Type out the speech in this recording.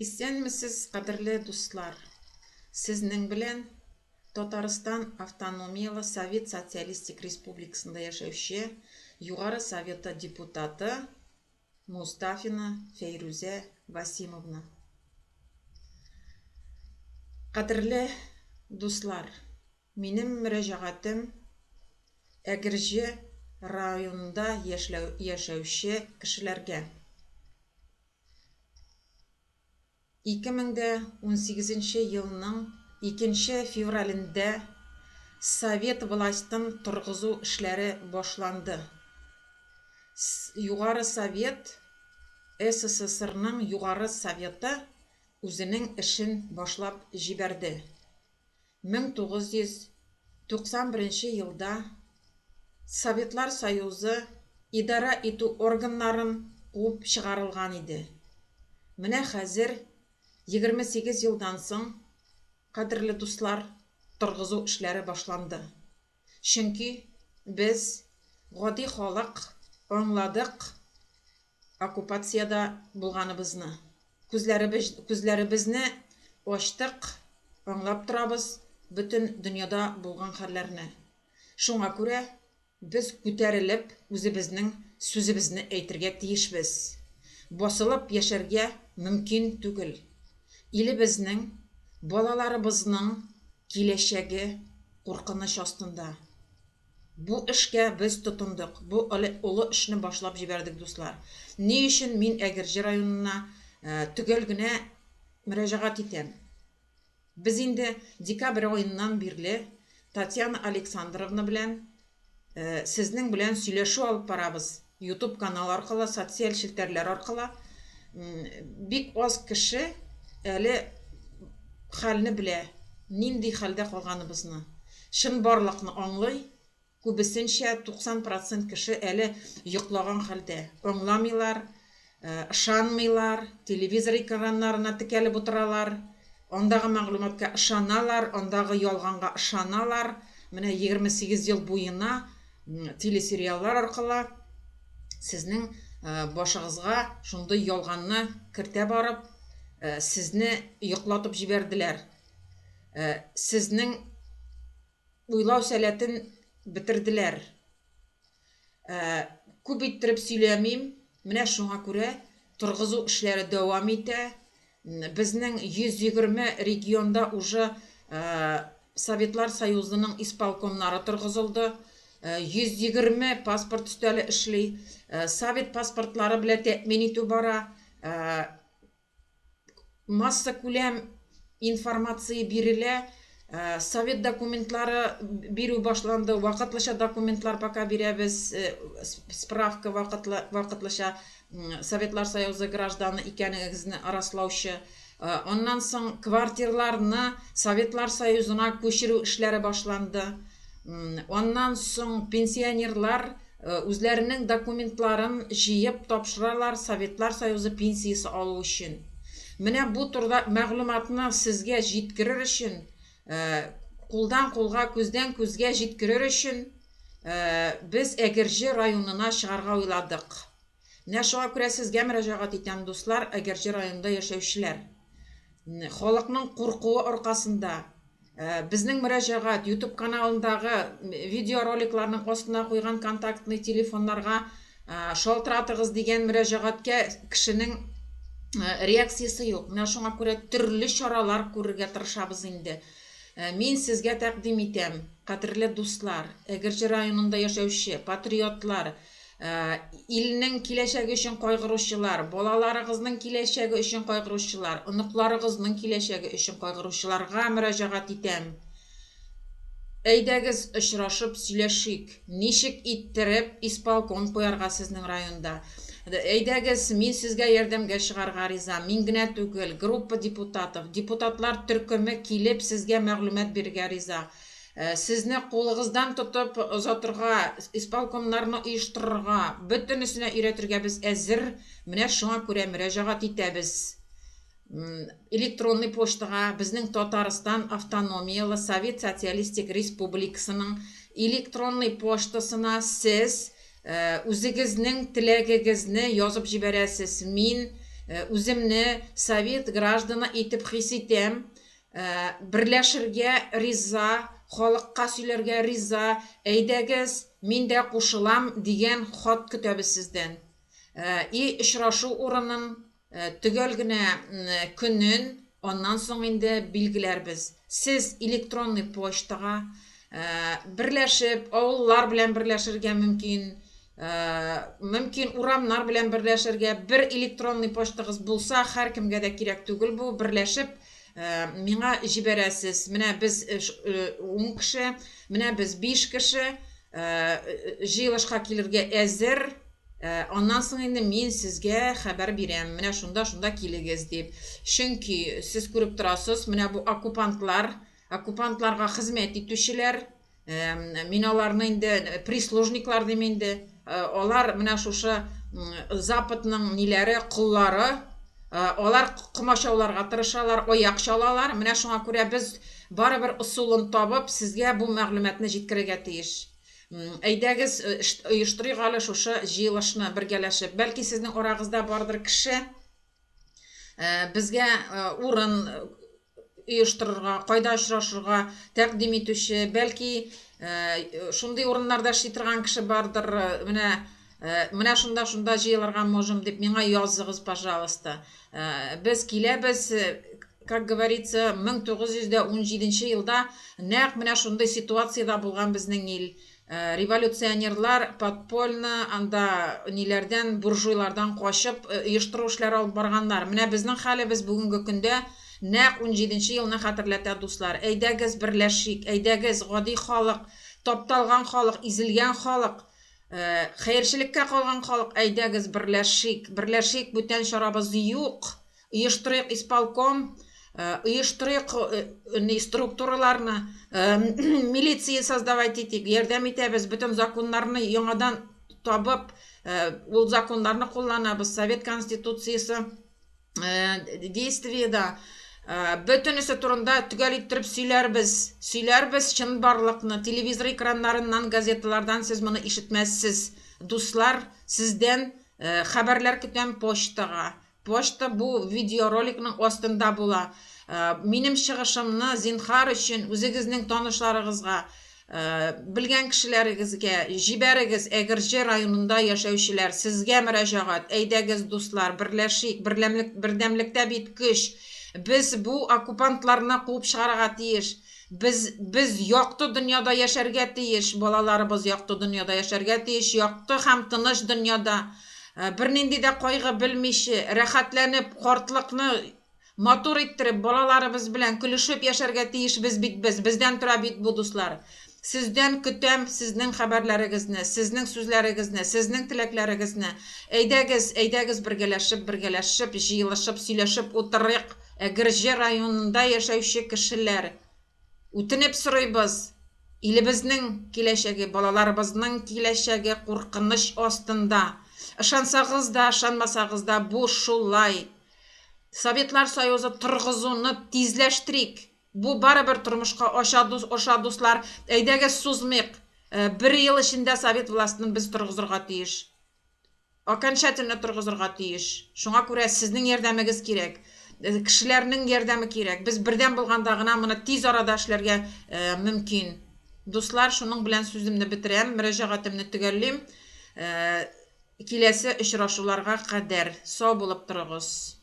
Исәнмесез, кадерле дуслар. Сезнең белән Татарстан автономиялы Совет Социалистик Республикасында яшәүче Югары Советы депутаты Мустафина Фәйрүзә Васимовна. Кадерле дуслар, минем мөрәҗәгатем Әгерҗе районында яшәүче кешеләргә. 2018 елның 2 февралендә Совет властын торгызу эшләре башланды. Югары Совет СССРның Югары Советы үзенең эшен башлап җибәрде. 1991 елда Советлар Союзы идара итү органнарын куып чыгарылган иде. Менә хәзер 28 елдан соң, кадерле дуслар, торгызу эшләре башланды. Чөнки без гади халык аңладык оккупацияда булганыбызны. Күзләребезне ачтык, аңлап торабыз бөтен дөньяда булган хәлләрне. Шуңа күрә без күтәрелеп үзебезнең сүзебезне әйтергә тиешбез. Басылып яшәргә мөмкин түгел. Илебезнең, балаларыбызның киләчәге куркыныч астында. Бу эшкә без тотындык. Бу олы эшне башлап җибәрдек, дуслар. Ни өчен мин Әгерҗе районына төгәл генә мөрәҗәгать итәм? Без инде декабрь аеннан бирле Татьяна Александровна белән сезнең белән сөйләшү алып барабыз. YouTube канал аркылы, социаль челтәрләр аркылы. Бик аз кеше әле хәлне белә, нинди хәлдә калганыбызны. Шын барлыкны аңлый, күбесенчә 90% кеше әле йоклаган хәлдә. Аңламыйлар, ышанмыйлар, телевизор экраннарына текәлеп утыралар, андагы мәгълүматка ышаналар, андагы ялганга ышаналар. Менә 28 ел буена телесериаллар аркылы сезнең башыгызга шундый ялганны кертә барып, сезне йоклатып җибәрделәр. Сезнең уйлау сәләтен бетерделәр. Күп иттереп сөйләмим, менә шуңа күрә торгызу эшләре дәвам итә. Безнең 120 регионда уже Советлар Союзының исполкомнары торгызылды. 120 паспорт өстәле эшли. Совет паспортлары белән тәэмин итү бара. Масса күләм информация бирелә. Совет документлары бирү башланды. Вакытлыча документлар пока бирәбез. Справка вакытлыча Советлар Союзы гражданы икәнегезне раслаучы. Оннан соң квартирларны Советлар Союзына күчерү эшләре башланды. Оннан соң пенсионерлар үзләренең документларын җыеп тапшыралар Советлар Союзы пенсиясе алу өчен. Менә бу турда мәгълүматны сезгә җиткерер өчен, кулдан кулга, күздән күзгә җиткерер өчен без Әгерҗе районына чыгарга уйладык. Менә шуңа күрә сезгә мөрәҗәгать итәм, дуслар, Әгерҗе районында яшәүчеләр. Халыкның куркуы аркасында безнең мөрәҗәгать YouTube каналындагы видеороликларның астына куйган контактный телефоннарга шалтыратыгыз дигән мөрәҗәгаткә кешенең реакциясе юк. Менә шуңа күрә төрле чаралар күрергә тырышабыз инде. Мин сезгә тәкъдим итәм, кадерле дуслар, Әгерҗе районында яшәүче патриотлар, илнең киләчәге өчен кайгыручылар, балаларыгызның киләчәге өчен кайгыручылар, оныкларыгызның киләчәге өчен кайгыручыларга мөрәҗәгать итәм. Әйдәгез очрашып сөйләшик. Ничек иттереп исполком куярга сезнең районда? Әйдәгез, мин сезгә ярдәмгә чыгарга риза. Мин генә түгел, группа депутатов, депутатлар төркеме килеп сезгә мәгълүмат бирергә риза. Сезне кулыгыздан тотып озатырга, исполкомнарны оештырырга, бөтенесенә өйрәтергә без әзер. Менә шуңа күрә мөрәҗәгать итәбез. Электронный почтага безнең Татарстан автономиялы Совет Социалистик Республикасының электронный поштасына сез үзегезнең теләгегезне язып җибәрәсез. Мин үземне совет гражданы итеп хис итәм. Берләшергә риза, халыкка сөйләргә риза, әйдәгез, мин дә кушылам дигән хат көтәбез сездән. И очрашу урынын, төгәл генә көнен, аннан соң инде билгеләрбез. Сез электронный почтага берләшеп, авыллар белән берләшергә мөмкин, мөмкин урамнар белән берләшергә, бер электронный почтагыз булса, һәркемгә дә кирәк түгел бу, берләшеп миңа җибәрәсез. Менә без 10 кеше, менә без 5 кеше җыелышка килергә әзер. Аннан соң инде мин сезгә хәбәр бирәм. Менә шунда килегез дип. Чөнки сез күреп торасыз, менә бу оккупантларга хезмәт итүчеләр, мин аларны инде прислужниклар дим инде. Алар менә шушы Западның ниләре, куллары, алар кымашауларга тырышалар, аяк чалалар. Менә шуңа күрә без барыбер усулын табып, сезгә бу мәгълүматны җиткерергә тиеш. Әйдәгез, оештырыйк әле шушы җыелышны бергәләшеп. Бәлки сезнең арагызда бардыр кеше безгә урын оештырырга, кайда очрашырга тәкъдим итүче, бәлки шундый урыннарда эшли торган кеше бардыр. Менә шунда җыелырга можем дип миңа языгыз, пожалуйста. Без киләбез, как говорится, 1917 елда нәкъ менә шундый ситуациядә булган безнең ил. Революционерлар подпольно анда ниләрдән, буржуйлардан качып, оештыру эшләре алып барганнар. Менә безнең хәлебез бүгенге көндә нәкъ 17 елны хәтерләтә, дуслар. Әйдәгез, берләшик, әйдәгез, гади халык, тапталган халык, изелгән халык, хәерчелеккә калган халык, әйдәгез, берләшик, бүтән чарабыз юк. Оештырыйк исполком, оештырыйк структураларны, милиция создавать итик, ярдәм итәбез, бөтен законнарны яңадан табып, ул законнарны кулланабыз, Совет Конституциясы действиедә, бөтенесе турында төгәл иттереп сөйләрбез чын барлыкны. Телевизор экраннарыннан, газеталардан сез моны ишетмәссез. Дуслар, сездән хәбәрләр көтәм почтага. Почта бу видеороликның астында була. Минем чыгышымны зинһар өчен үзегезнең танышларыгызга, белгән кешеләрегезгә җибәрегез. Әгерҗе районында яшәүчеләр, сезгә мөрәҗәгать. Әйдәгез, дуслар, берләшик, бердәмлектә бит көч. Без бу оккупантларны куып чыгарга тиеш. Без якты дөньяда яшәргә тиеш. Балаларыбыз якты дөньяда яшәргә тиеш. Якты һәм тыныч дөньяда. Бернинди дә кайгы белмичә, рәхәтләнеп, картлыкны матур иттереп, балаларыбыз белән көлешеп яшәргә тиеш бездән тора бит бу, дуслар. Сездән көтәм сезнең хәбәрләрегезне, сезнең сүзләрегезне, сезнең теләкләрегезне. Әйдәгез, бергәләшеп, җыелышып, сөйләшеп утырыйк. Әгерҗе районында яшәүче кешеләр, үтенеп сорыйбыз. Илебезнең киләчәге, балаларыбызның киләчәге куркыныч астында. Ышансагыз да, ышанмасагыз да, бу шулай. Советлар Союзы торгызуны тизләштерик. Бу барыбер тормышка аша, дуслар. Әйдәгез, сузмыйк. 1 ел эчендә Совет властын без торгызырга тиеш. Окончательно торгызырга тиеш. Шуңа күрә сезнең ярдәмегез кирәк. Кешеләрнең ярдәме кирәк. Без бердәм булганда гына моны тиз арада эшләргә мөмкин. Дуслар, шуның белән сүземне бетерәм, мөрәҗәгатемне төгәллим. Киләсе очрашуларга кадәр сау булып торыгыз.